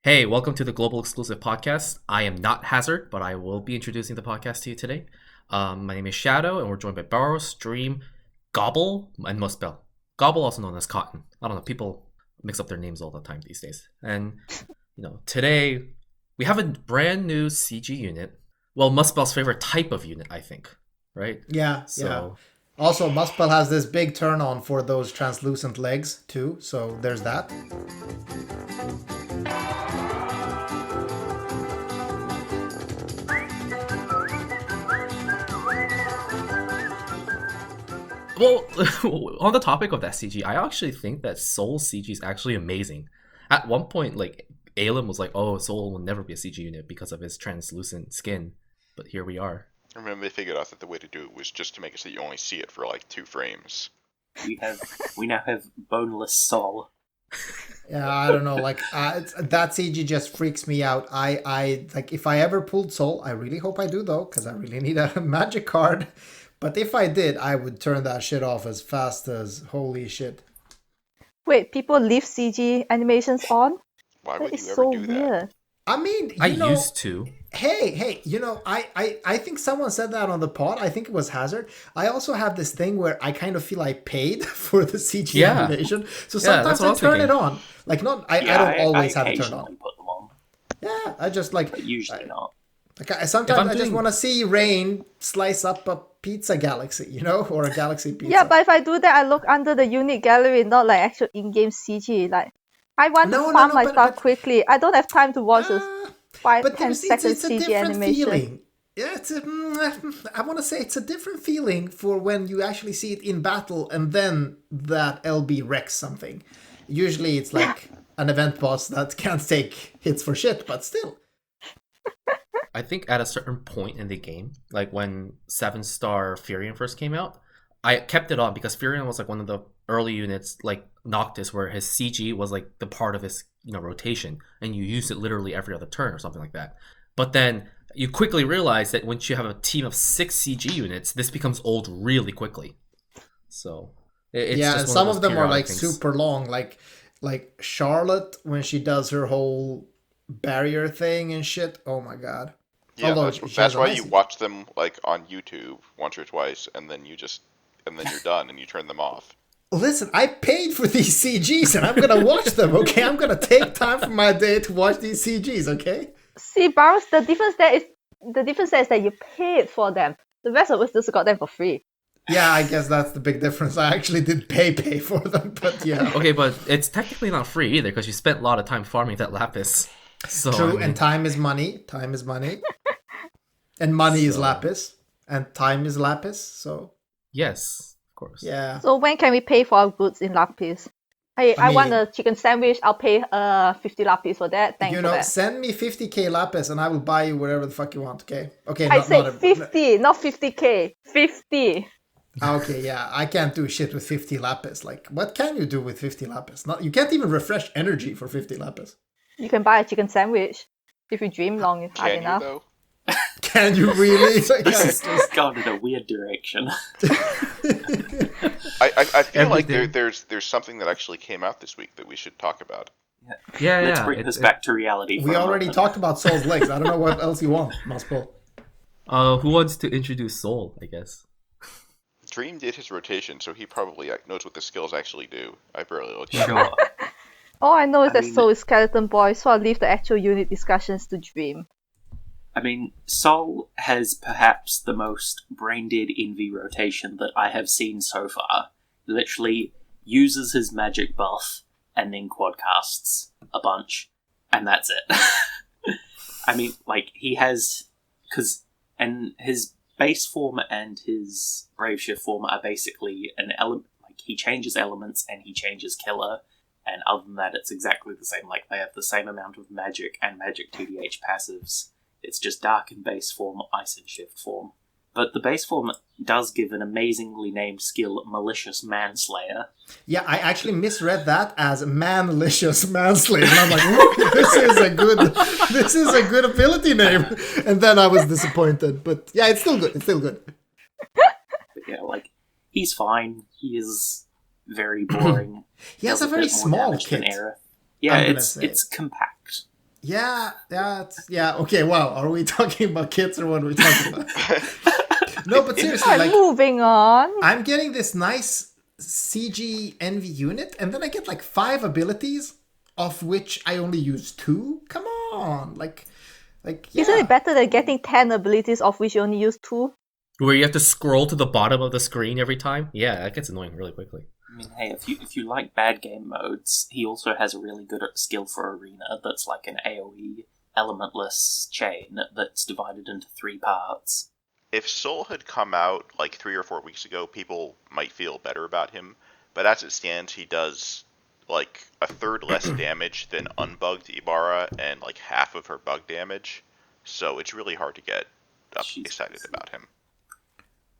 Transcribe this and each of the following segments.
Hey, welcome to the Global Exclusive Podcast. I am not Hazard, but I will be introducing the podcast to you today. My name is Shadow, and we're joined by Barrows, Dream, Gobble, and Muspel. Gobble, also known as Cotton. I don't know, people mix up their names all the time these days. And, today we have a brand new CG unit. Well, Muspel's favorite type of unit, I think, right? Yeah. Also, Muspel has this big turn on for those translucent legs, too, so there's that. Well, on the topic of that CG, I actually think that Soul CG is actually amazing. At one point, Aelin was like, "Oh, Soul will never be a CG unit because of his translucent skin," but here we are. I remember they figured out that the way to do it was just to make it so that you only see it for 2 frames. We now have boneless Soul. Yeah, I don't know. That CG just freaks me out. I if I ever pulled Soul, I really hope I do though, because I really need a magic card. But if I did, I would turn that shit off as fast as holy shit. Wait, people leave CG animations on? Why would That you is ever so do that? weird. I mean, I used to. Hey, I think someone said that on the pod. I think it was Hazard. I also have this thing where I kind of feel I paid for the CG animation. So sometimes I turn it on. I don't always have it turned on. Put them on. Yeah, I just But usually not. Sometimes I just want to see Rain slice up a pizza galaxy, or a galaxy pizza. Yeah, but if I do that, I look under the unit gallery, not like actual in-game CG. I want to farm my stuff quickly. I don't have time to watch this 5-10 second it's a CG different animation. feeling. Yeah, I want to say it's a different feeling for when you actually see it in battle and then that LB wrecks something. Usually it's like an event boss that can't take hits for shit, but still. I think at a certain point in the game, like when 7-star Furion first came out, I kept it on because Furion was one of the early units, like Noctis, where his CG was the part of his rotation, and you use it literally every other turn or something like that. But then you quickly realize that once you have a team of 6 CG units, this becomes old really quickly. So it's just some of them are things. super long, like Charlotte when she does her whole barrier thing and shit. Oh my god. Yeah, that's why you watch them on YouTube once or twice, and then you're done and you turn them off. Listen, I paid for these CGs and I'm gonna watch them, okay? I'm gonna take time from my day to watch these CGs, okay? See, Barrows, the difference there is that you paid for them. The rest of us just got them for free. Yeah, I guess that's the big difference. I actually did pay for them, but yeah. Okay, but it's technically not free either because you spent a lot of time farming that lapis. So, true, and time is money. Time is money. And money is lapis. And time is lapis, so... Yes, of course. Yeah. So when can we pay for our goods in Lapis? I want a chicken sandwich. I'll pay 50 Lapis for that. Thanks for that. Send me 50k lapis and I will buy you whatever the fuck you want, okay? Okay. I said 50, not 50k. 50. Okay, yeah. I can't do shit with 50 lapis. What can you do with 50 lapis? You can't even refresh energy for 50 lapis. You can buy a chicken sandwich if you dream long hard enough. Can you, though? Can you really? This has gone in a weird direction. I feel like there's something that actually came out this week that we should talk about. Yeah. Let's bring this back to reality. We already talked about Soul's legs. I don't know what else you want, Muspel. Who wants to introduce Soul, I guess? Dream did his rotation, so he probably knows what the skills actually do. I barely looked. Sure. All I know is that Soul is Skeleton Boy, so I'll leave the actual unit discussions to Dream. I mean, Soul has perhaps the most brain-dead envy rotation that I have seen so far. He literally uses his magic buff and then quadcasts a bunch, and that's it. I mean, he has... And his base form and his Brave Shift form are basically an element... he changes elements and he changes killer, and other than that, it's exactly the same. They have the same amount of magic and magic TDH passives. It's just Dark in base form, Ice in shift form. But the base form does give an amazingly named skill, Malicious Manslayer. Yeah, I actually misread that as Manlicious Manslayer. And I'm like, this is a good ability name. And then I was disappointed. But yeah, it's still good. But yeah, he's fine. He is very boring. He has a very small kit. Yeah, it's compact. Okay, wow. Are we talking about kids or what are we talking about? No, but seriously, like, moving on. I'm getting this nice CG NV unit, and then I get like 5 abilities, of which I only use 2. Come on, like, yeah. Isn't it better than getting 10 abilities, of which you only use 2? Where you have to scroll to the bottom of the screen every time? Yeah, that gets annoying really quickly. I mean, hey, if you like bad game modes, he also has a really good skill for Arena that's like an AoE elementless chain that's divided into 3 parts. If Soul had come out like 3 or 4 weeks ago, people might feel better about him. But as it stands, he does like a third less damage than unbugged Ibarra and like half of her bug damage. So it's really hard to get excited about him.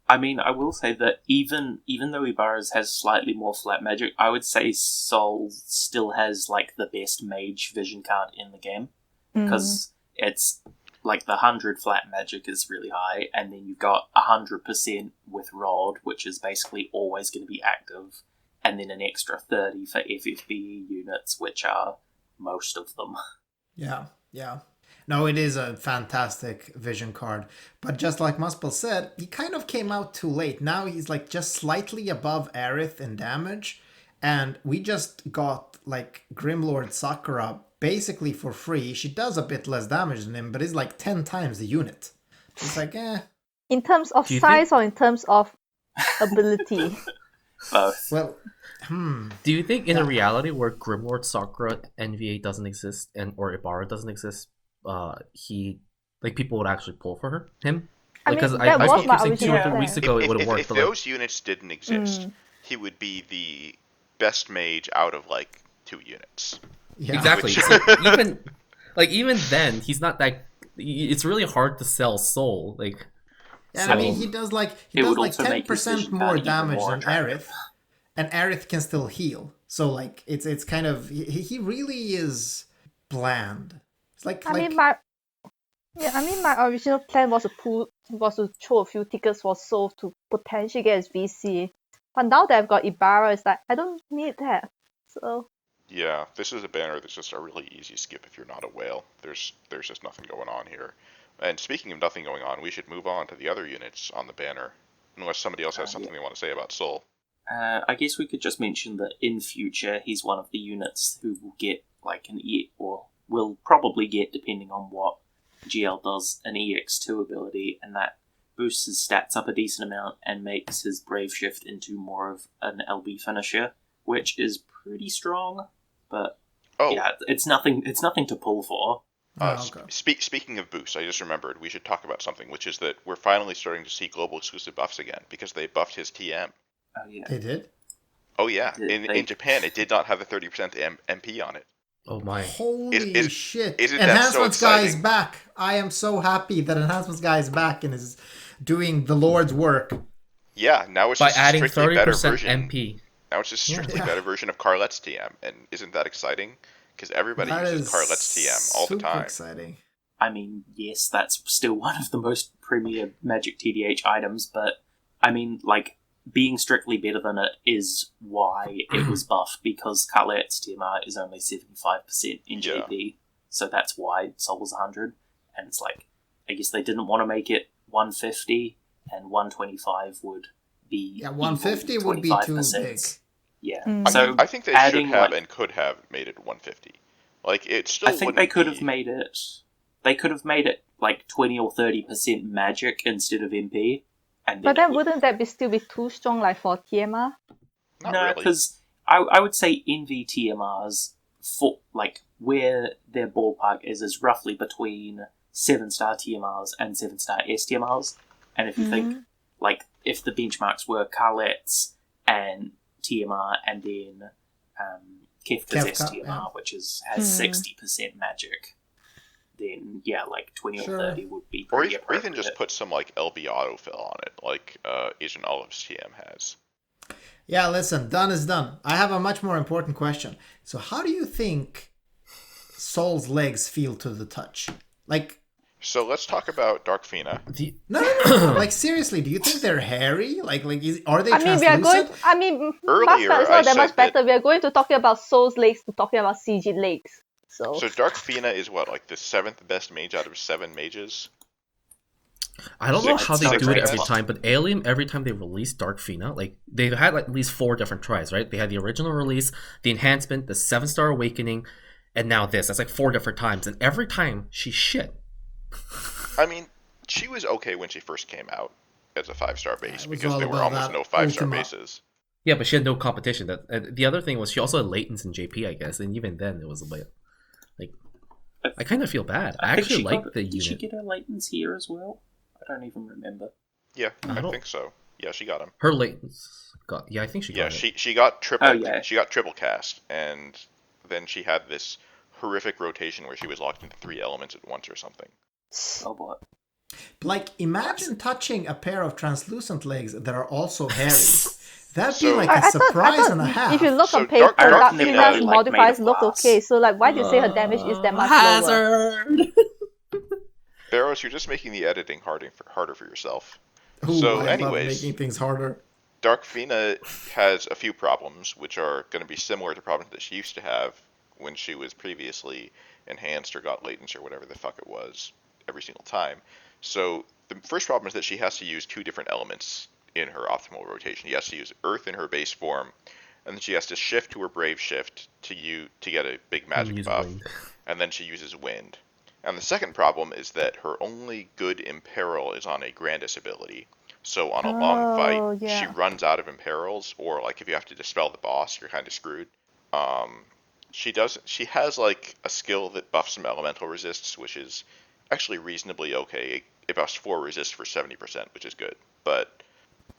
I mean, I will say that even though Ibarra's has slightly more flat magic, I would say Soul still has like the best mage vision card in the game. Because it's like the 100 flat magic is really high, and then you've got 100% with Rod, which is basically always going to be active, and then an extra 30 for FFBE units, which are most of them. Yeah. No, it is a fantastic vision card. But just like Muspel said, he kind of came out too late. Now he's like just slightly above Aerith in damage. And we just got like Grimlord Sakura basically for free. She does a bit less damage than him, but it's like 10 times the unit. It's like, In terms of size or in terms of ability? Both. Well, Do you think in a reality where Grimlord Sakura NVA doesn't exist or Ibarra doesn't exist, people would actually pull for him? Because I spoke to you 2 or 3 weeks ago, it would have worked. If those units didn't exist, he would be the best mage out of like 2 units. yeah. Exactly. So even then, he's not that. It's really hard to sell Soul. Like, And so, I mean, he does like 10% more damage than Aerith, and Aerith can still heal. So like, it's kind of he really is bland. It's like my original plan was to throw a few tickets for Soul to potentially get his VC, but now that I've got Ibarra, it's like I don't need that. So yeah, this is a banner that's just a really easy skip if you're not a whale. There's just nothing going on here. And speaking of nothing going on, we should move on to the other units on the banner, unless somebody else has something they want to say about Soul. I guess we could just mention that in future, he's one of the units who will get like an or will probably get, depending on what GL does, an EX2 ability, and that boosts his stats up a decent amount and makes his Brave Shift into more of an LB finisher, which is pretty strong, but it's nothing to pull for. Speaking of boosts, I just remembered we should talk about something, which is that we're finally starting to see global exclusive buffs again, because they buffed his TM. Oh yeah, they did? Oh yeah, in Japan it did not have the 30% MP on it. oh my. Holy shit. Isn't Enhancements that so guy is exciting? back. I am so happy that Enhancements guy is back and is doing the Lord's work. Yeah, now it's By just adding a strictly better 30% version. MP. Now it's just a strictly better version of Carlette's TM, and isn't that exciting? Because everybody uses Carlette's TM all the time. Super exciting. I mean, yes, that's still one of the most premier Magic TDH items, but I mean, like, being strictly better than it is why it was buffed, because Carlette's TMR is only 75% in JP, so that's why Soul was 100, and it's like, I guess they didn't want to make it 150, and 125 would be... Yeah, 150 would be too big. Yeah, so I think they should have and could have made it 150. Like, it still I think they could have made it... They could have made it like 20 or 30% magic instead of MP. But then wouldn't that still be too strong, like for TMR? No, because I would say NV TMRs, for like where their ballpark is roughly between 7-star TMRs and 7-star STMRs. And if you think, like, if the benchmarks were Carlette's and TMR and then Kefka's STMR, which has 60% magic, then yeah, like 20 or 30 would be pretty or even just put some like LB autofill on it, like Agent Olive's TM has. Yeah, listen, done is done. I have a much more important question. So how do you think Soul's legs feel to the touch? Like, so let's talk about Dark Fina. No. Like, seriously, do you think they're hairy? Are they translucent? Earlier, it's not that much better. We are going to talking about Soul's legs to talking about CG legs. So So Dark Fina is what, like the 7th best mage out of 7 mages? I don't know how they Six, do it I every guess. time, but Alien, every time they release Dark Fina, like they've had like at least 4 different tries, right? They had the original release, the enhancement, the 7-star awakening, and now this. That's like 4 different times, and every time she's shit. I mean, she was okay when she first came out as a 5-star base It was because all there were about almost that no 5-star Ultima. bases. Yeah, but she had no competition. That the other thing was she also had Latents in JP, I guess, and even then it was a bit like I kind of feel bad. I think actually she like got, the Did she unit. get her latents here as well? I don't even remember. Yeah, I I don't- think so. Yeah, she got him. Her Latents got I think she Yeah, got it. she got triple. Oh, yeah. She got triple cast, and then she had this horrific rotation where she was locked into 3 elements at once or something. Oh boy. Like, imagine touching a pair of translucent legs that are also hairy. That'd be So- like I a thought surprise and a half. if you look So on paper, Dark Dark Fina, Fina's like, modifiers made of look glass. okay. So like, why do you say her damage is that much lower? Hazard. Barrows, you're just making the editing harder for yourself. Ooh, So I love anyways- making things harder. Dark Fina has a few problems, which are going to be similar to problems that she used to have when she was previously enhanced or got latents or whatever the fuck it was every single time. So the first problem is that she has to use 2 different elements in her optimal rotation. She has to use Earth in her base form, and then she has to shift to her Brave Shift to get a big magic use buff, Wind. and then she uses Wind. And the second problem is that her only good Imperil is on a Grandis ability. So on a long Oh, fight, yeah. she runs out of Imperils, or like if you have to dispel the boss, you're kind of screwed. She has like a skill that buffs some elemental resists, which is actually reasonably okay. It buffs 4 resist for 70%, which is good. But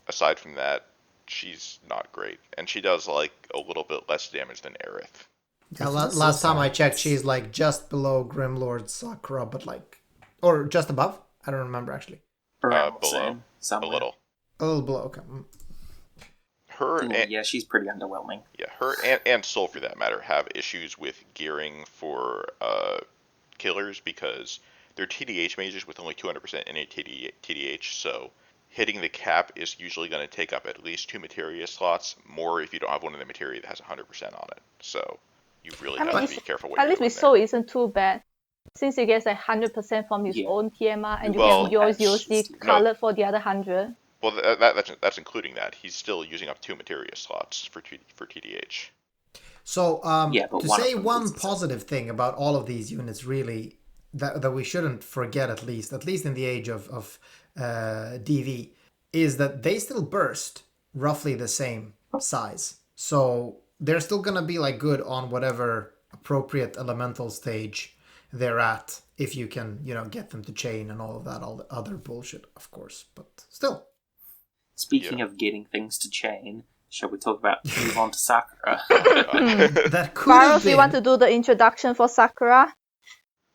aside from that, she's not great. And she does like a little bit less damage than Aerith. Yeah, last time I checked, she's like just below Grimlord Sakura, but like, or just above. I don't remember actually. Around the Below. same, A somewhere. little. A little below. Okay. Her Ooh, and, yeah, she's pretty underwhelming. yeah, her and Soul for that matter have issues with gearing for killers because they're TDH mages with only 200% innate TDH, so hitting the cap is usually going to take up at least 2 materia slots, more if you don't have one of the materia that has 100% on it. So you really I mean, have to be careful what At you're least doing with there. Soul isn't too bad. Since he gets like 100% from his Yeah. own TMR, and you Well, get yours that's- USD no. colored for the other 100. Well, that's including that. He's still using up 2 materia slots for TDH. So, Yeah, but to one of say them one loses it. positive thing about all of these units, really, that we shouldn't forget, at least in the age of DV, is that they still burst roughly the same size. So they're still gonna be like good on whatever appropriate elemental stage they're at, if you can, get them to chain and all of that, all the other bullshit, of course. But still. Speaking of getting things to chain, shall we move on to Sakura? That could have Barros, been. you want to do the introduction for Sakura?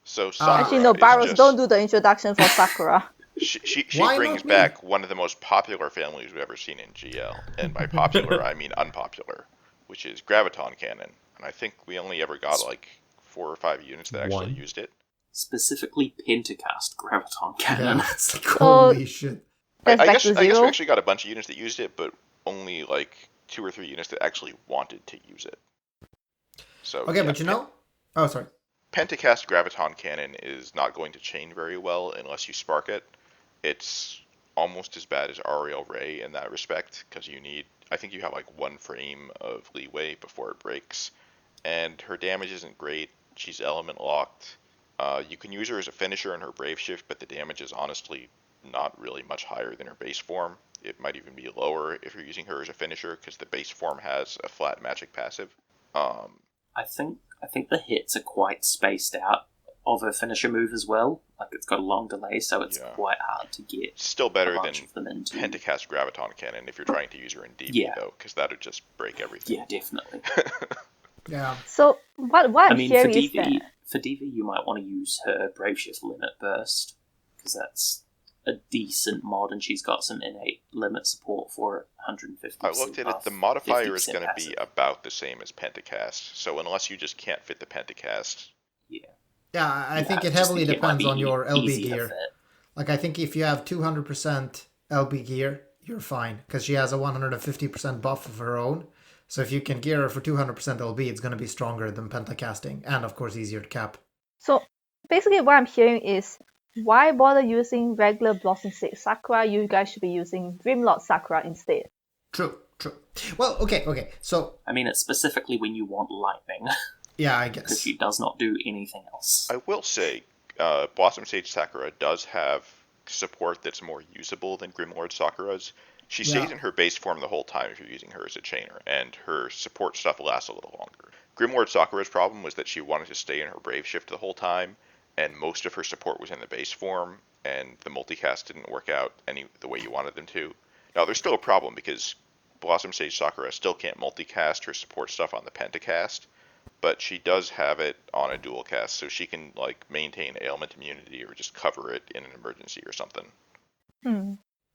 So Sakura Actually, no, is Barros, just- don't do the introduction for Sakura. She Why brings not me? back one of the most popular families we've ever seen in GL, and by popular I mean unpopular, which is Graviton Cannon. And I think we only ever got like 4 or 5 units that actually One. used it. Specifically, Pentacast Graviton Cannon. Yeah, it's like, holy shit. That's I back guess to I guess we zero. actually got a bunch of units that used it, but only like 2 or 3 units that actually wanted to use it. So Okay, yeah, but oh, sorry. Pentacast Graviton Cannon is not going to chain very well unless you spark it. It's almost as bad as Ariel Ray in that respect, because I think you have like 1 frame of leeway before it breaks, and her damage isn't great. She's element locked. You can use her as a finisher in her Brave Shift, but the damage is honestly not really much higher than her base form. It might even be lower if you're using her as a finisher, because the base form has a flat magic passive. I think the hits are quite spaced out of her finisher move as well. Like, it's got a long delay, so it's Yeah. quite hard to get Still better a than bunch of them into. Pentacast Graviton Cannon if you're trying to use her in DB, Yeah. though, because that would just break everything. Yeah, definitely. Yeah. So what I I'm mean, for hearing is DV, that for DV, you might want to use her Brave Shift Limit Burst, because that's a decent mod, and she's got some innate limit support for it. 150. I looked at it. The modifier is going to be about the same as Pentacast, so unless you just can't fit the Pentacast, Yeah. Yeah, I think it just heavily think it might depends be on your LB easier gear. fit. Like, I think if you have 200% LB gear, you're fine, because she has a 150% buff of her own. So if you can gear her for 200% LB, it's going to be stronger than pentacasting, and of course easier to cap. So basically what I'm hearing is, why bother using regular Blossom Sage Sakura? You guys should be using Dreamlord Sakura instead. True. Well, okay. So I mean, it's specifically when you want lightning, yeah, I because guess. she does not do anything else. I will say, Blossom Sage Sakura does have support that's more usable than Grimlord Sakura's. She stays Yeah. in her base form the whole time if you're using her as a chainer, and her support stuff lasts a little longer. Grimlord Sakura's problem was that she wanted to stay in her Brave Shift the whole time, and most of her support was in the base form, and the multicast didn't work out the way you wanted them to. Now, there's still a problem because Blossom Sage Sakura still can't multicast her support stuff on the pentacast, but she does have it on a dual cast, so she can like maintain ailment immunity or just cover it in an emergency or something.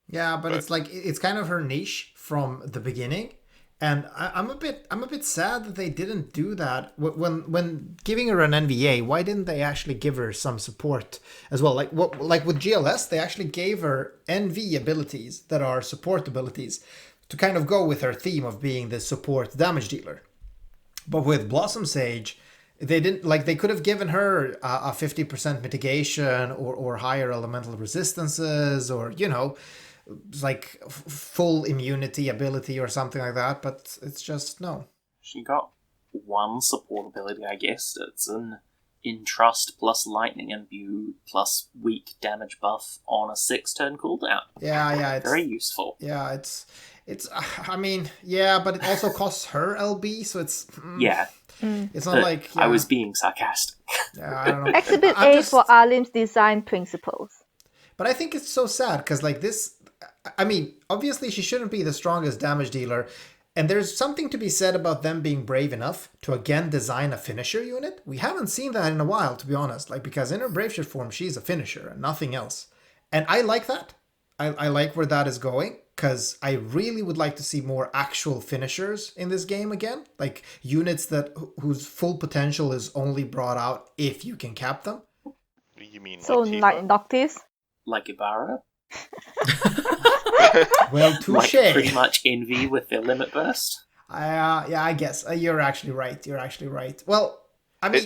Yeah, but it's like it's kind of her niche from the beginning, and I'm a bit sad that they didn't do that when giving her an NVA. Why didn't they actually give her some support as well? Like with GLS, they actually gave her NV abilities that are support abilities to kind of go with her theme of being the support damage dealer. But with Blossom Sage, they didn't like. They could have given her a 50% mitigation or higher elemental resistances, or like full immunity ability or something like that. But it's just no. She got one support ability, I guess. It's an Entrust plus Lightning Imbue plus weak damage buff on a 6-turn cooldown. Yeah, it's Very useful. Yeah, it's. I mean, yeah, but it also costs her LB, so it's. Yeah. It's not But like I was being sarcastic. Yeah, I don't know. Exhibit I'm A just- for Alim's design principles. But I think it's so sad because, like, this. I mean, obviously, she shouldn't be the strongest damage dealer. And there's something to be said about them being brave enough to again design a finisher unit. We haven't seen that in a while, to be honest. Like, because in her brave shift form, she's a finisher and nothing else. And I like that. I like where that is going. Because I really would like to see more actual finishers in this game again. Like, units whose full potential is only brought out if you can cap them. You mean So like Tifa? like Noctis. Like Ibarra. Well, touche. Like pretty much Envy with their limit burst. Yeah, I guess you're actually right. Well, I mean,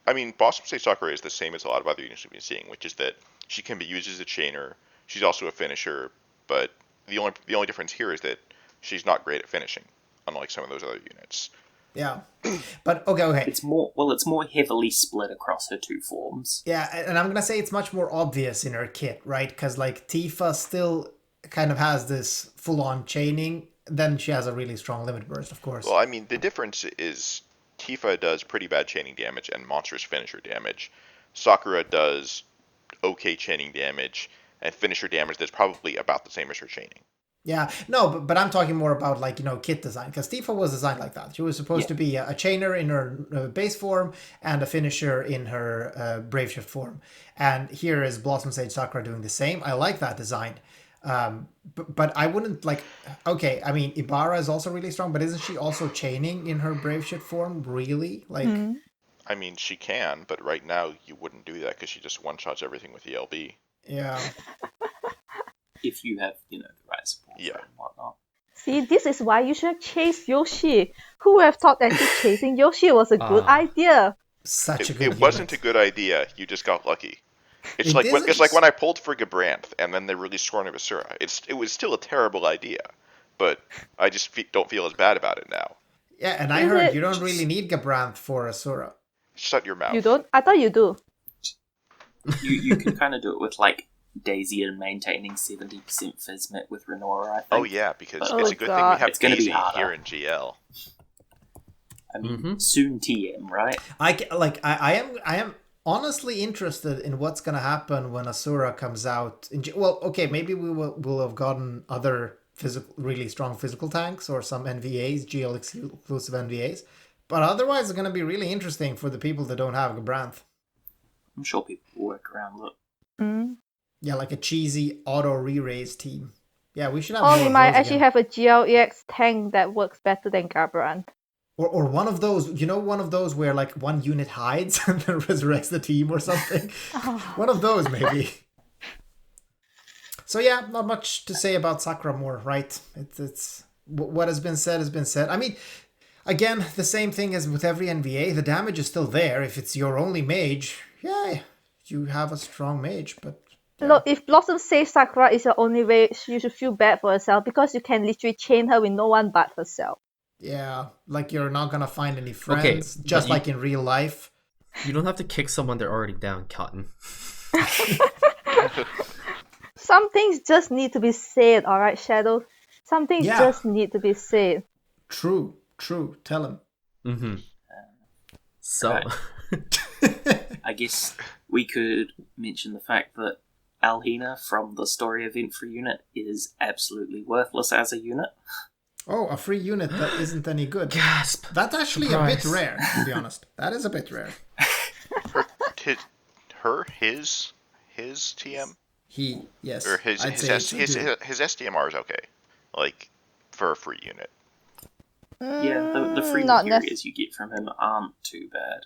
I mean, Blossom Sage Sakura is the same as a lot of other units we've been seeing, which is that she can be used as a chainer. She's also a finisher, but the only difference here is that she's not great at finishing, unlike some of those other units. yeah. But okay. It's more heavily split across her two forms. Yeah, and I'm gonna say it's much more obvious in her kit, right? Because like Tifa still kind of has this full-on chaining. Then she has a really strong limit burst, of course. Well, I mean, the difference is Tifa does pretty bad chaining damage and monstrous finisher damage. Sakura does okay chaining damage and finisher damage that's probably about the same as her chaining. Yeah, no, but I'm talking more about like, kit design, because Tifa was designed like that. She was supposed to be a chainer in her base form and a finisher in her Brave Shift form. And here is Blossom Sage Sakura doing the same. I like that design. But I wouldn't like, okay, I mean, Ibarra is also really strong, but isn't she also chaining in her Brave Shift form, really? Like, I mean, she can, but right now you wouldn't do that because she just one-shots everything with the LB. yeah. If you have, the right support Yeah. and whatnot. See, this is why you should have chased Yoshi. Who would have thought that chasing Yoshi was a good idea? Such a good It wasn't a unit. good idea. You just got lucky. It's It like isn't it's like just- when I pulled for Gabranth and then they released Scorn of Asura. It was still a terrible idea, but I just don't feel as bad about it now. Yeah, and I Is heard it- you don't really need Gabranth for Asura. Shut your mouth. You don't? I thought you do. You can kind of do it with like Daisy and maintaining 70% Fizzmit with Renora, I think. Oh yeah, because Oh, it's a good thing God. we have It's gonna be Daisy harder. here in GL. I mean, soon TM, right? I am honestly interested in what's gonna happen when Asura comes out. Well, okay, maybe we'll have gotten other really strong physical tanks or some NVAs, GL exclusive NVAs, but otherwise it's gonna be really interesting for the people that don't have Gabranth. I'm sure people will work around it. Mm. Yeah, like a cheesy auto re-raise team. Yeah, we should have. Or more we of might those actually again. have a GLEX tank that works better than Gabran. Or one of those, one of those where like one unit hides and then resurrects the team or something. One of those maybe. So yeah, not much to say about Sakura more, right? It's what has been said has been said. I mean, again, the same thing as with every NVA. The damage is still there. If it's your only mage, yeah, you have a strong mage. But Look, if Blossom Sage Sakura is your only way, you should feel bad for yourself because you can literally chain her with no one but herself. yeah, like you're not gonna find any friends, just like in real life. You don't have to kick someone they're already down, Cotton. Some things just need to be said, alright, Shadow? Some things Yeah. just need to be said. True. Tell him. Mm-hmm. So, Right. I guess we could mention the fact that Alhina from the story event for unit is absolutely worthless as a unit. Oh, a free unit that isn't any good. gasp. That's actually Surprise. a bit rare, to be honest. That is a bit rare. His TM Yes. or his I'd say it's a dude. his SDMR is okay, like for a free unit. Yeah, the free Not materials you get from him aren't too bad.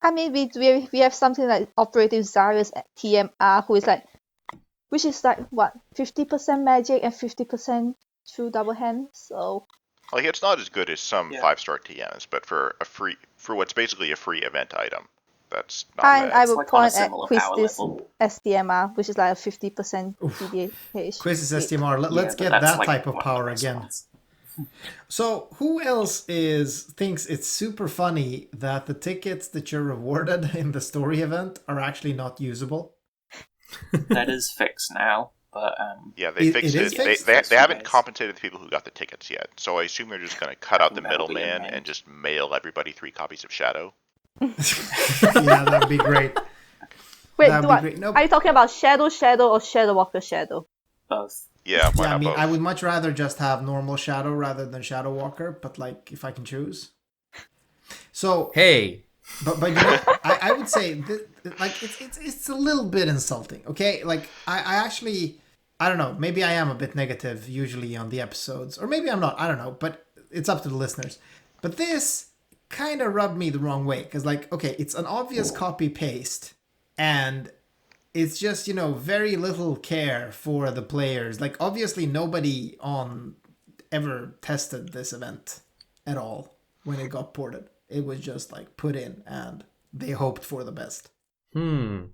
I mean, we have something like Operative Zarius at TMR, which is like, what, 50% magic and 50% true double hand, so... Like it's not as good as some Yeah. 5-star TMs, but for what's basically a free event item, that's not And bad. I It's would like on a point at similar power Quiz's level. SDMR, which is like a 50% PDH. Quizzes STMR. Let's Yeah, but get that's that like type of one power the best again. ones. So, who else thinks it's super funny that the tickets that you're rewarded in the story event are actually not usable? That is fixed now, but Yeah, they fixed is it. fixed? They haven't Yes. compensated the people who got the tickets yet. So I assume they're just going to cut out the That'll be middleman amazing. and just mail everybody 3 copies of Shadow. Yeah, that'd be great. Wait, That'd be what? great. Nope. Are you talking about Shadow or Shadow Walker Shadow? both. Yeah, why Yeah, I not mean, both? I would much rather just have normal Shadow rather than Shadow Walker, but like, if I can choose. So, Hey, but you know, I would say like it's a little bit insulting. Okay, like I actually I don't know. Maybe I am a bit negative usually on the episodes, or maybe I'm not. I don't know, but it's up to the listeners. But this kind of rubbed me the wrong way because like okay, it's an obvious copy paste, and it's just very little care for the players. Like obviously nobody on ever tested this event at all when it got ported. It was just like put in and they hoped for the best. Gumi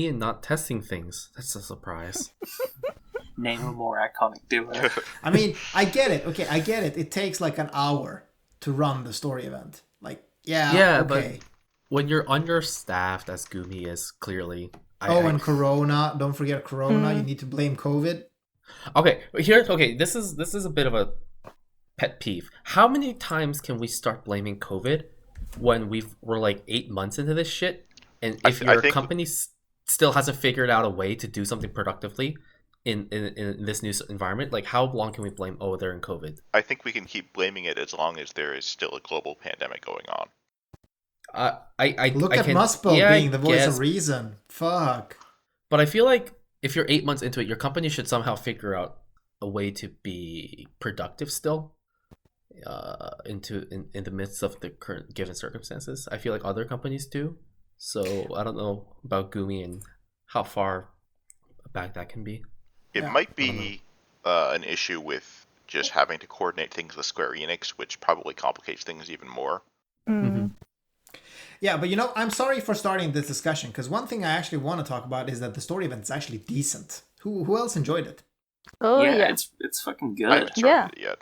and not testing things. That's a surprise. Name a more iconic duo. I mean, I get it. Okay, I get it. It takes like an hour to run the story event. Like, yeah, okay. But when you're understaffed, as Gumi is clearly. And Corona. Don't forget Corona. You need to blame COVID. Okay, this is a bit of a pet peeve. How many times can we start blaming COVID when we're like 8 months into this shit, and if your company still hasn't figured out a way to do something productively in this new environment, like how long can we blame? Oh, they're in COVID. I think we can keep blaming it as long as there is still a global pandemic going on. Look at Muspel being the voice of reason. Fuck. But I feel like if you're 8 months into it, your company should somehow figure out a way to be productive still. In the midst of the current given circumstances, I feel like other companies do. So I don't know about Gumi and how far back that can be. It might be an issue with just having to coordinate things with Square Enix, which probably complicates things even more. Yeah, but I'm sorry for starting this discussion because one thing I actually want to talk about is that the story event's actually decent. Who else enjoyed it? Oh, yeah. It's fucking I haven't good. started it yet.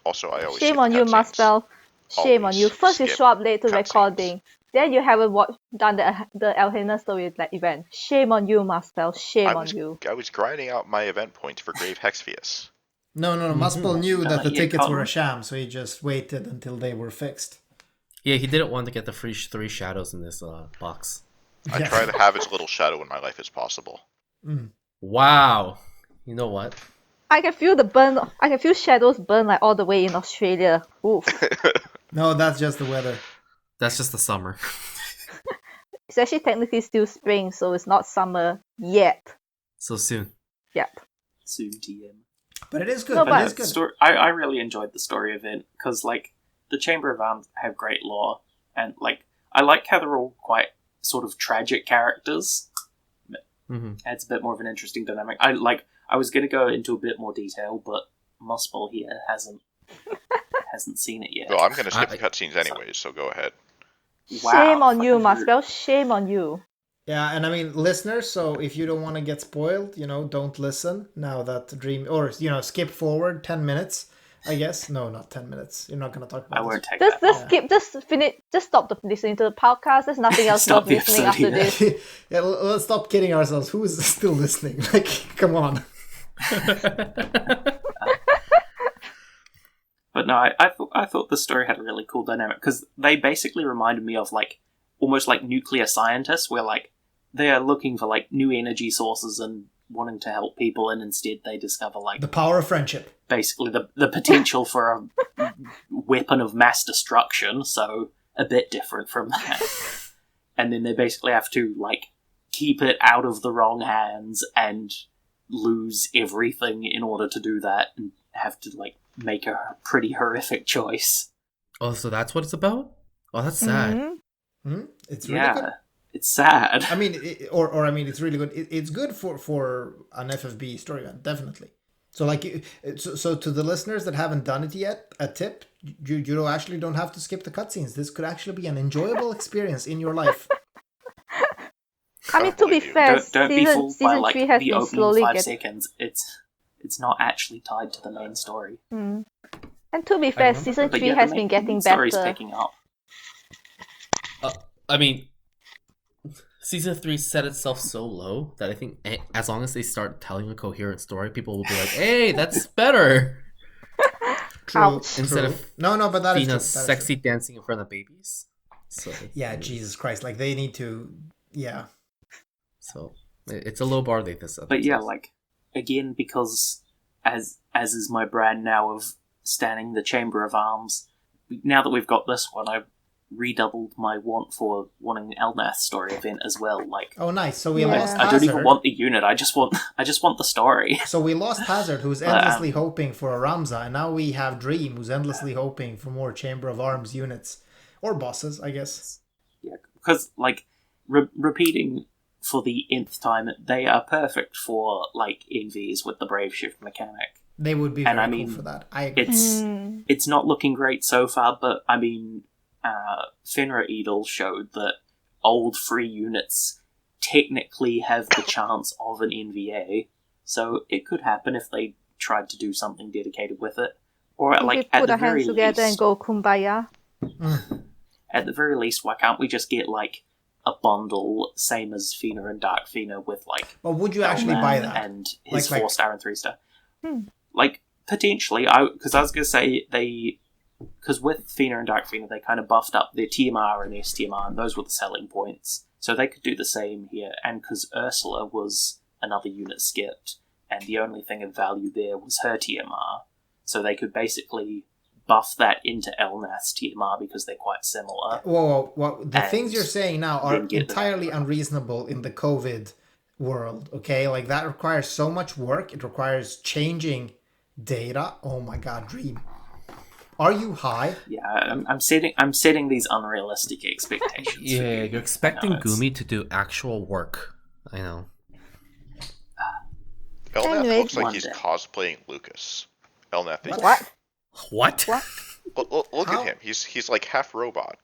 Also, I always Shame skip on you, cutscenes. Muspel. Shame on Always you. First you skip show up late to cutscenes. recording. Then you haven't done the Alhena story event. Shame on you, Muspel. Shame on you. I was grinding out my event points for Brave Exvius. No. Muspel knew that the Yeah, tickets were Colin. a sham, so he just waited until they were fixed. Yeah, he didn't want to get the free 3 shadows in this box. I try to have as little shadow in my life as possible. Wow. You know what? I can feel the burn. I can feel shadows burn like all the way in Australia. Oof. No, that's just the weather. That's just the summer. It's actually technically still spring, so it's not summer yet. So soon. Yep. Soon TM. But it is good. No, It but- is good. I really enjoyed the story event because like the Chamber of Arms have great lore and like I like how they're all quite sort of tragic characters. Mm-hmm. Adds a bit more of an interesting dynamic. I was going to go into a bit more detail, but Muspel here hasn't seen it yet. Well, I'm going to skip the cutscenes anyways, so go ahead. Wow, Shame on you, fucking rude. Muspel. Shame on you. Yeah, and I mean, listeners, so if you don't want to get spoiled, don't listen now that Dream, or, skip forward 10 minutes, I guess. No, not 10 minutes. You're not going to talk about I won't this. take Just that. skip. Just finish. Just stop listening to the podcast. There's nothing else Stop worth the listening episode after here. this. Yeah, let's stop kidding ourselves. Who is still listening? Like, come on. But no, I thought the story had a really cool dynamic because they basically reminded me of almost like nuclear scientists, where they are looking for new energy sources and wanting to help people, and instead they discover The power of friendship. basically the potential for a weapon of mass destruction. So a bit different from that, and then they basically have to keep it out of the wrong hands and lose everything in order to do that, and have to make a pretty horrific choice. Oh, so that's what it's about? Oh, that's sad. Mhm. It's really good. It's sad. I mean, it's really good. It's good for an FFBE story event, definitely. So so to the listeners that haven't done it yet, a tip: you actually don't have to skip the cutscenes. This could actually be an enjoyable experience in your life. I mean, to be fair, Don't be fooled by season 3 has the been opening slowly 5 getting. seconds. It's not actually tied to the main story. And to be fair, remember- season But 3 yeah, has the been main getting story's better. picking up. I mean, season 3 set itself so low that I think as long as they start telling a coherent story, people will be like, "Hey, that's better." True. Ouch. Instead true. of No, but that is true. Fina's That is sexy dancing in front of babies. So true. Yeah, Jesus Christ! They need to. Yeah. So it's a low bar they this. But yeah, again, because as is my brand now of standing the Chamber of Arms, now that we've got this one, I've redoubled my want for wanting an Elnath story event as well. Oh, nice. So we Yeah. lost I Hazard. don't even want the unit. I just want the story. So we lost Hazard, who's endlessly hoping for a Ramza, and now we have Dream, who's endlessly hoping for more Chamber of Arms units. Or bosses, I guess. Yeah, because repeating for the nth time, they are perfect for NVAs with the Brave Shift mechanic. They would be And very I mean, cool for that. I agree. It's not looking great so far, but I mean, Fenrir Edel showed that old free units technically have the chance of an NVA, so it could happen if they tried to do something dedicated with it, or We at put the our very hands together and least, go kumbaya. at the very least, why can't we just get a bundle same as Fina and Dark Fina with Well, would you actually Elman buy that? and his Like- 4-star and 3-star? Hmm. Potentially, because I was gonna say because with Fina and Dark Fina they kind of buffed up their TMR and STMR, and those were the selling points. So they could do the same here, and because Ursula was another unit skipped, and the only thing of value there was her TMR, so they could basically buff that into Elnath's TMR because they're quite similar. Whoa. The And things you're saying now are then get the- entirely unreasonable in the COVID world, okay? That requires so much work. It requires changing data. Oh my god, Dream. Are you high? Yeah, I'm setting these unrealistic expectations. for Yeah, you. you're expecting I know, it's- Gumi to do actual work. I know. Elnath Anyway. looks like he's Wonder. cosplaying Lucas. Elnath is. What? What? Look How? at him. He's like half robot.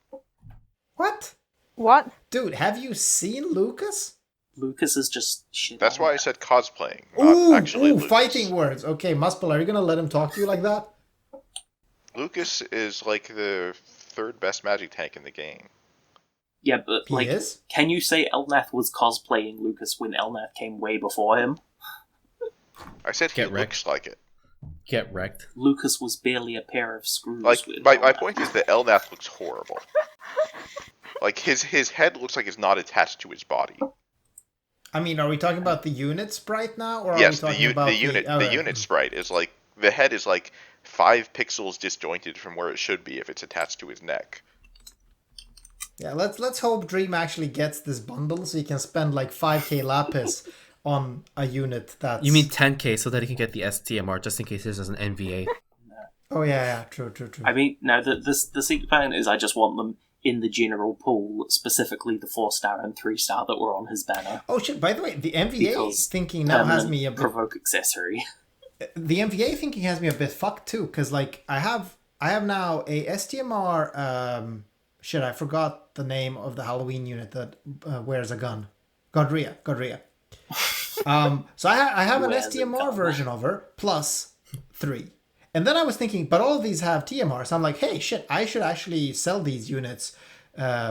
What? What? Dude, have you seen Lucas? Lucas is just shit. That's on why I that. said cosplaying, not actually Lucas. fighting words. Okay, Muspel, are you gonna let him talk to you like that? Lucas is like the third best magic tank in the game. Yeah, but He is? can you say Elnath was cosplaying Lucas when Elnath came way before him? I said he Get wrecked. looks like it. Get wrecked. Lucas was barely a pair of screws. Like with my Elnath. point is that Elnath looks horrible. Like his head looks like it's not attached to his body. I mean, are we talking about the unit sprite now, or Yes, are we talking about the unit okay. unit sprite is like the head is like 5 pixels disjointed from where it should be if it's attached to his neck. Yeah, let's hope Dream actually gets this bundle so he can spend like 5k lapis on a unit that's... You mean 10k so that he can get the STMR just in case there's an NVA. Oh yeah, true. I mean, no, the secret plan is I just want them in the general pool, specifically the 4-star and 3-star that were on his banner. Oh shit, by the way, the NVA Because thinking now has permanent me a bit... provoke accessory. the NVA thinking has me a bit fucked too, because like I have now a STMR. Shit, I forgot the name of the Halloween unit that wears a gun. Godria. So I have an Wears a STMR gun. version of her plus 3. And then I was thinking, but all of these have TMR. So I'm like, hey, shit, I should actually sell these units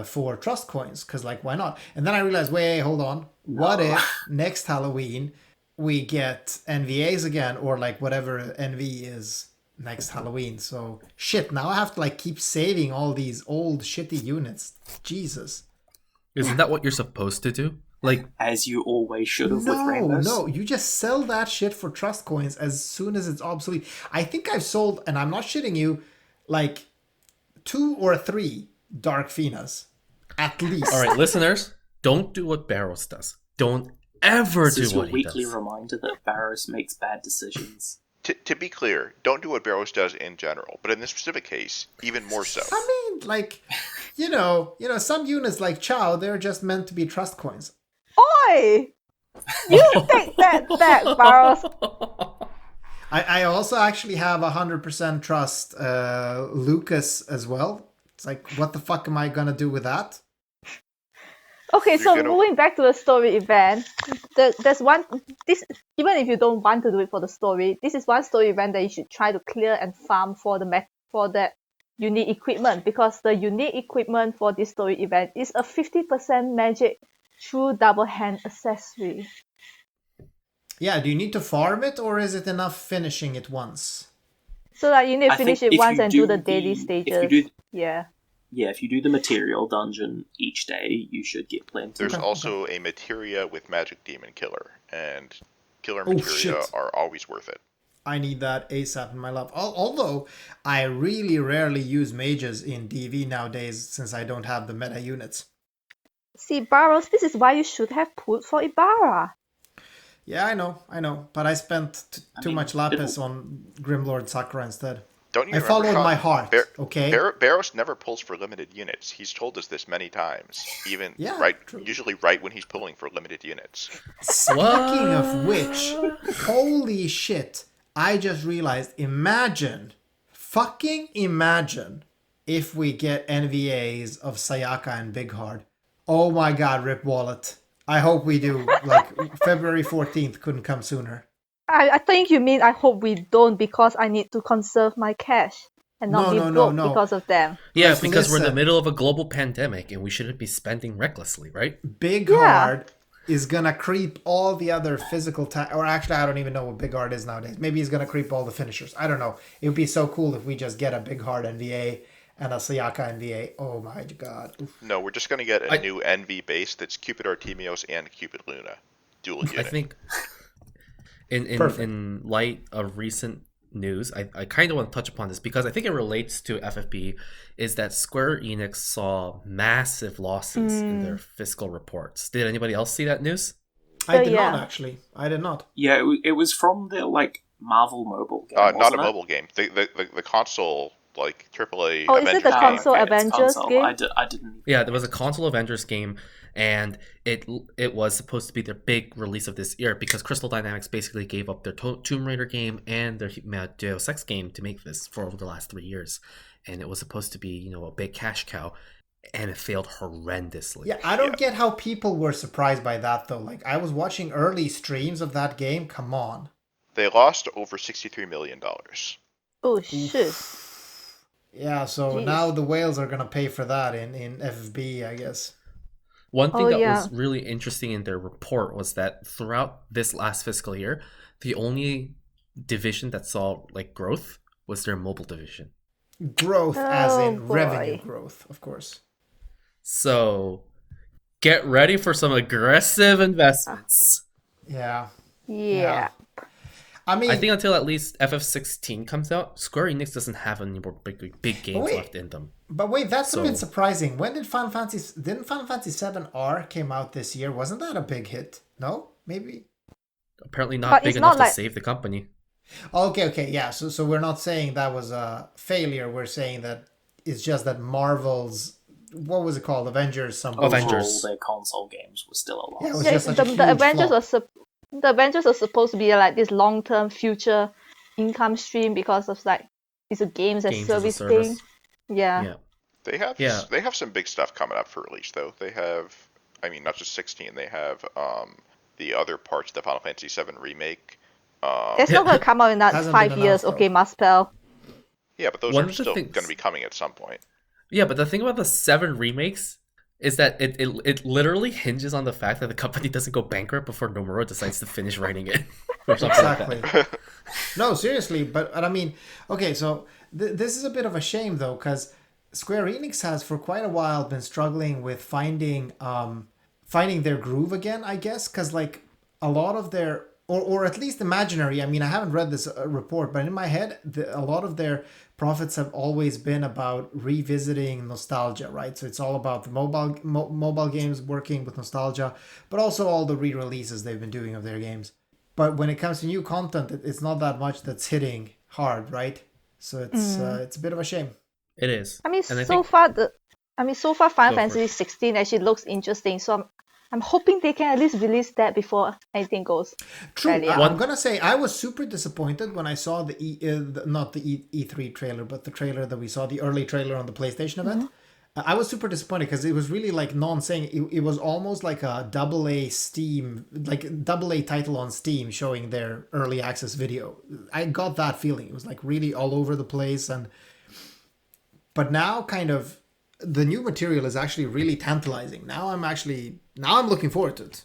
for trust coins, because like, why not? And then I realized, wait, hold on. What if next Halloween we get NVAs again, or like whatever NV is next Halloween? So shit, now I have to like keep saving all these old shitty units. Jesus. Isn't that what you're supposed to do? Like, As you always should have with rainbows. No, you just sell that shit for trust coins as soon as it's obsolete. I think I've sold, and I'm not shitting you, like 2 or 3 Dark Finas. At least. all right, listeners, don't do what Barrows does. Don't ever This do is your what he weekly does. reminder that Barrows makes bad decisions. To be clear, don't do what Barrows does in general, but in this specific case, even more so. I mean, like, you know, some units like Chow, they're just meant to be trust coins. Oi! You take that back, Barrows. I also actually have 100% trust Lucas as well. It's like, what the fuck am I gonna do with that? Okay, so gonna- moving back to the story event, there's one. This, even if you don't want to do it for the story, this is one story event that you should try to clear and farm for that unique equipment, because the unique equipment for this story event is a 50% magic true double hand accessory. Yeah, do you need to farm it, or is it enough finishing it once? So that you need to I finish think it if once you and do do the the- daily if you stages. do- Yeah. Yeah, if you do the material dungeon each day, you should get plenty. There's Okay, also a materia with Magic Demon Killer, and killer Oh, materia shit. are always worth it. I need that ASAP in my life. Although I really rarely use mages in DV nowadays, since I don't have the meta units. See, Barrows, this is why you should have pulled for Ibarra. Yeah, I know. But I spent too mean, much lapis on Grimlord Sakura instead. Don't you I remember, followed Sean? my heart, okay? Barrows never pulls for limited units. He's told us this many times. Even Yeah, true. usually right when he's pulling for limited units. Speaking of which, holy shit, I just realized, fucking imagine if we get NVAs of Sayaka and Big Hard. Oh my god, Rip Wallet. I hope we do. Like, February 14th couldn't come sooner. I think you mean I hope we don't, because I need to conserve my cash and not be broke because of them. Yeah, Like, because we're in the listen. middle of a global pandemic and we shouldn't be spending recklessly, right? Big Yeah. Hard is gonna creep all the other physical or actually I don't even know what Big Hard is nowadays. Maybe he's gonna creep all the finishers. I don't know. It would be so cool if we just get a Big Hard NVA and a Sayaka NVA. Oh my god. Oof. No, we're just going to get a new NV base that's Cupid Artemios and Cupid Luna. Dual unit. I think Perfect. in light of recent news, I kind of want to touch upon this because I think it relates to FFB, is that Square Enix saw massive losses in their fiscal reports. Did anybody else see that news? I did yeah. not actually. I did not. Yeah, it was from the Marvel mobile game. Not a wasn't it? mobile game. The console, like AAA. Oh, is it the Avengers game. console it's Avengers console. game? I didn't. Yeah, there was a console Avengers game, and it was supposed to be their big release of this year because Crystal Dynamics basically gave up their Tomb Raider game and their Deus Ex game to make this for over the last 3 years, and it was supposed to be a big cash cow, and it failed horrendously. Yeah, I don't get how people were surprised by that though. Like I was watching early streams of that game. Come on. They lost over $63 million. Oh shit. Yeah, so Jeez. now the whales are gonna pay for that in FFB, I guess. One thing Oh, that yeah. was really interesting in their report was that throughout this last fiscal year, the only division that saw like growth was their mobile division. Growth as in Oh, boy. revenue growth, of course. So get ready for some aggressive investments. Yeah. Yeah. I mean, I think until at least FF16 comes out, Square Enix doesn't have any more big games wait. left in them. but wait, that's a bit So- surprising. When did didn't Final Fantasy 7 R came out this year? Wasn't that a big hit? No? Maybe? Apparently But not big it's enough not like- to save the company. Okay, yeah. So we're not saying that was a failure. We're saying that it's just that Marvel's, what was it called? Avengers something. Avengers. Overall, their console games were still a loss. Yeah, it was Yeah, just such a the huge Avengers flop. was The adventures are supposed to be like this long-term future income stream because of like it's a games as Games as a service service. thing. Yeah. Yeah. They have some big stuff coming up for release though. They have, I mean, not just 16. They have the other parts of the Final Fantasy 7 remake. It's not gonna come out in that Hasn't been 5 years, announced, okay, Muspel. Yeah, but those One are of the still things- going to be coming at some point. Yeah, but the thing about the 7 remakes is that it literally hinges on the fact that the company doesn't go bankrupt before Nomura decides to finish writing it. Or something like that. Exactly. No, seriously, but I mean, okay, so this is a bit of a shame though, because Square Enix has for quite a while been struggling with finding their groove again, I guess, because like a lot of their or at least imaginary. I mean, I haven't read this report, but in my head, a lot of their profits have always been about revisiting nostalgia, right? So it's all about the mobile games working with nostalgia, but also all the re-releases they've been doing of their games. But when it comes to new content, it's not that much that's hitting hard, right? So it's a bit of a shame. It is. I mean, And I so think- far Final Go for Fantasy it. 16 actually looks interesting. So I'm hoping they can at least release that before anything goes. True. Fairly I'm gonna say I was super disappointed when I saw not the E3 trailer, but the trailer that we saw, the early trailer on the PlayStation event. I was super disappointed because it was really like non-saying. It was almost like a AA Steam, like AA title on Steam showing their early access video. I got that feeling. It was like really all over the place, but now kind of the new material is actually really tantalizing. Now I'm looking forward to it.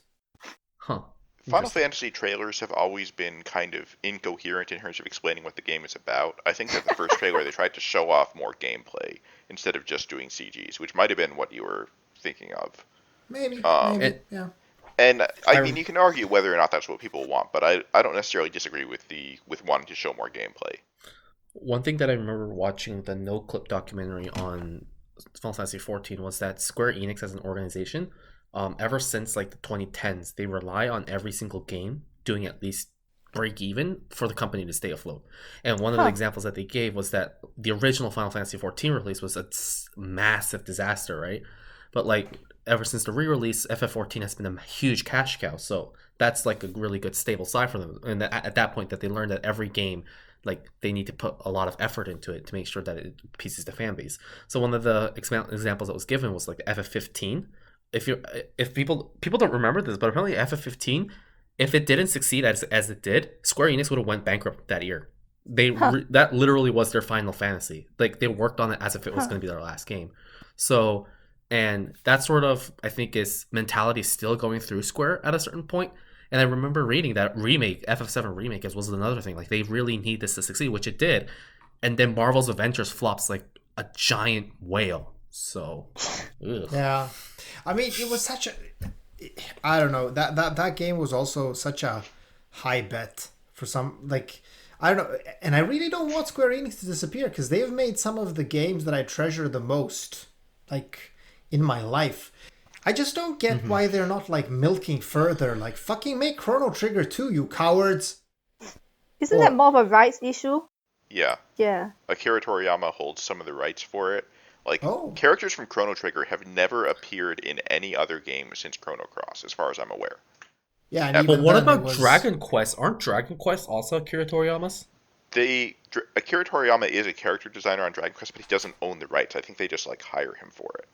Huh. Final Interesting. Fantasy trailers have always been kind of incoherent in terms of explaining what the game is about. I think that the first trailer they tried to show off more gameplay instead of just doing CGs, which might have been what you were thinking of. Maybe, it- yeah. And I mean, you can argue whether or not that's what people want, but I don't necessarily disagree with wanting to show more gameplay. One thing that I remember watching the No Clip documentary on Final Fantasy 14 was that Square Enix as an organization, ever since like the 2010s, they rely on every single game doing at least break even for the company to stay afloat. And one of the examples that they gave was that the original Final Fantasy 14 release was a massive disaster, right? But like ever since the re-release, FF14 has been a huge cash cow. So that's like a really good stable side for them. And at that point that they learned that every game, like they need to put a lot of effort into it to make sure that it pleases the fan base. So one of the examples that was given was like the FF15. If people don't remember this, but apparently FF15, if it didn't succeed as it did, Square Enix would have went bankrupt that year. That literally was their Final Fantasy. Like they worked on it as if it was going to be their last game. So, and that sort of I think is mentality still going through Square at a certain point. And I remember reading that remake, FF7 remake, was another thing. Like they really need this to succeed, which it did. And then Marvel's Avengers flops like a giant whale. So, ugh. Yeah, I mean, it was such a. I don't know, that game was also such a high bet for some, like, I don't know, and I really don't want Square Enix to disappear because they've made some of the games that I treasure the most, like, in my life. I just don't get why they're not like milking further, like fucking make Chrono Trigger 2, you cowards. Isn't that more of a rights issue? Yeah. Yeah. Akira Toriyama holds some of the rights for it. Like, Oh. characters from Chrono Trigger have never appeared in any other game since Chrono Cross, as far as I'm aware. Yeah, and Yeah, even But what then about it was... Dragon Quest? Aren't Dragon Quest also Akira Toriyama's? Akira Toriyama is a character designer on Dragon Quest, but he doesn't own the rights. I think they just, like, hire him for it.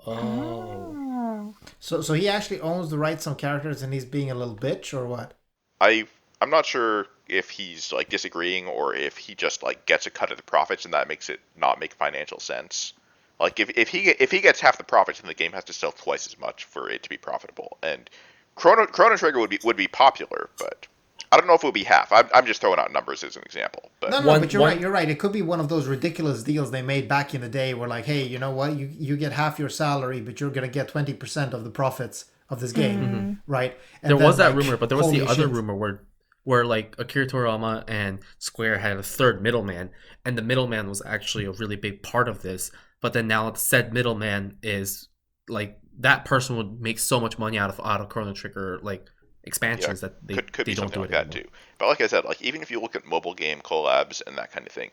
Oh. Oh. So he actually owns the rights on characters and he's being a little bitch or what? I'm not sure if he's, like, disagreeing or if he just, like, gets a cut of the profits and that makes it not make financial sense. Like, if he gets half the profits, then the game has to sell twice as much for it to be profitable. And Chrono Trigger would be popular, but I don't know if it would be half. I'm just throwing out numbers as an example. But No, but you're right. It could be one of those ridiculous deals they made back in the day where like, hey, you know what? You get half your salary, but you're going to get 20% of the profits of this game, right? And There then, was that like, rumor, but there was the holy other shit. rumor where like Akira Toriyama and Square had a third middleman, and the middleman was actually a really big part of this. But then now said middleman is like that person would make so much money out of Chrono Trigger like expansions that they could be they don't something do like it that anymore. too. But like I said, like even if you look at mobile game collabs and that kind of thing,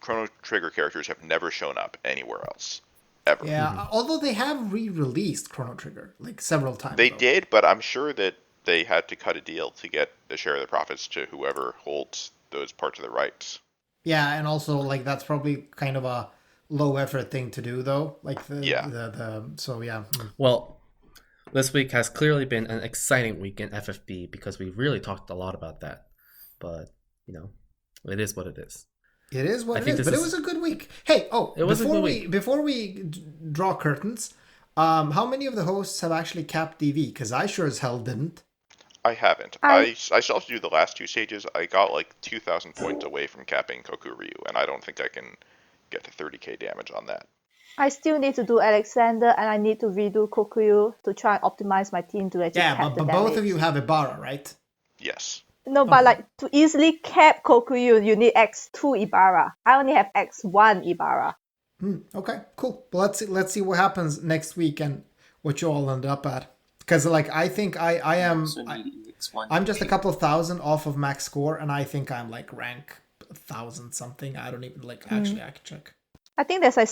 Chrono Trigger characters have never shown up anywhere else ever. Yeah, although they have re-released Chrono Trigger like several times. They though. did, but I'm sure that they had to cut a deal to get a share of the profits to whoever holds those parts of the rights. Yeah, and also like that's probably kind of a low effort thing to do though. Like so yeah. Well, this week has clearly been an exciting week in FFB because we really talked a lot about that. But, it is what it is. It is what it is, but it was a good week. Hey, before we draw curtains, how many of the hosts have actually capped DV? Because I sure as hell didn't. I haven't. I still have to do the last two stages. I got like 2,000 points away from capping Kokuryu, and I don't think I can get to 30k damage on that. I still need to do Alexander, and I need to redo Kokuyu to try and optimize my team to actually cap the but both of you have Ibarra, right? Yes. No, but like to easily cap Kokuyu, you need X2 Ibarra. I only have X1 Ibarra. Okay, cool. Well, let's see what happens next week and what you all end up at. Because like I think I'm just a couple of thousand off of max score, and I think I'm like rank 1,000 something. I don't even actually I can check. I think there's like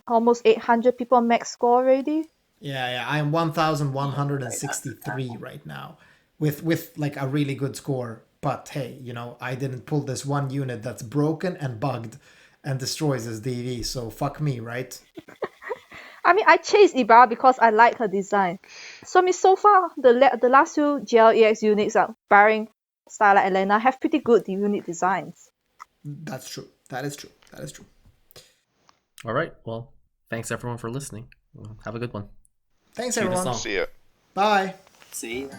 almost 800 people on max score already. Yeah, I am 1,163 right now, with like a really good score. But hey, I didn't pull this one unit that's broken and bugged and destroys his DV, so fuck me, right? I mean, I chased Ibarra because I like her design. So far, the last few GLEX units, barring Starlight and Lena, have pretty good unit designs. That's true. That is true. All right. Well, thanks everyone for listening. Have a good one. Thanks everyone. See ya. Bye. See ya.